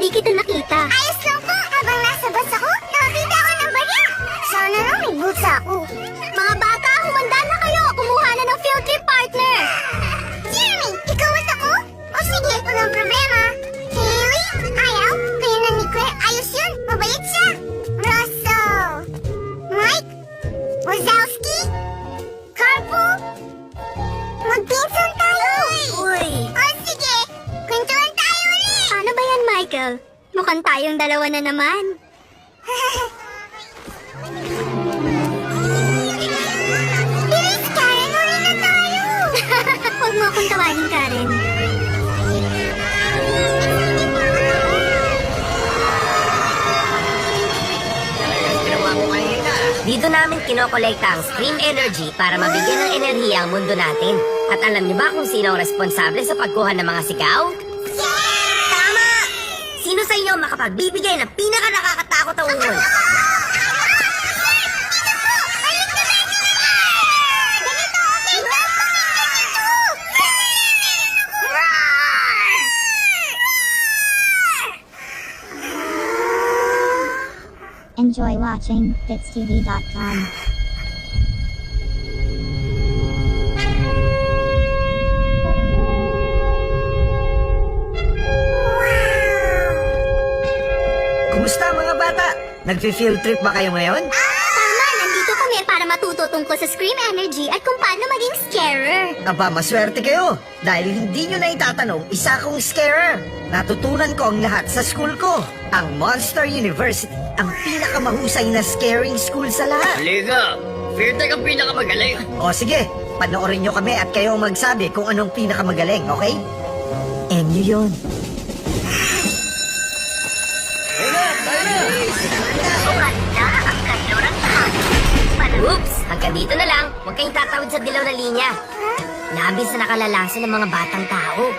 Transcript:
hindi kita nakita. Ayos lang po. Habang nasa bus ako, nakakita ako ng barya. Sana lang may bulsa ako. Mga bata, humanda na kayo. Kumuha na ng field trip partner. Jeremy, ikaw at ako? O sige, walang problema. Haley, ayaw. Kaya na ni Claire, ayos yun. Mabait siya. Russell, Mike, Wazowski, Carpo. Magpinsan tayo. Uy. O sige, kwentuhan tayo ulit. Paano ba yan, Michael? Mukhang tayong dalawa na naman. Bilis, Karen, uli na tayo. Huwag mo akong tawagin, Karen. Dito namin kinokolekta ang stream energy para mabigyan ng enerhiya ang mundo natin. At alam niyo ba kung sino ang responsable sa pagkuha ng mga sigaw? Tama! Sino sa inyo makapagbibigay ng pinaka-nakakatakot na ungol? Enjoy watching BitsTV.com. Kumusta mga bata? Nagfi-field trip ba kayo ngayon? Tama, nandito kami para matuto tungkol sa Scream Energy at kung paano maging scarer. Aba, maswerte kayo. Dahil hindi nyo na itatanong, isa akong scarer. Natutunan ko ang lahat sa school ko. Ang Monster University, ang pinakamahusay na scaring school sa lahat. Liga, Feartech ang pinakamagaling. O sige, panoorin nyo kami at kayo ang magsabi kung anong pinakamagaling, okay? Enyo yun. Oops! Hanggang dito na lang. Huwag kayong tatawid sa dilaw na linya. Labis na nakalalason ng mga batang tao.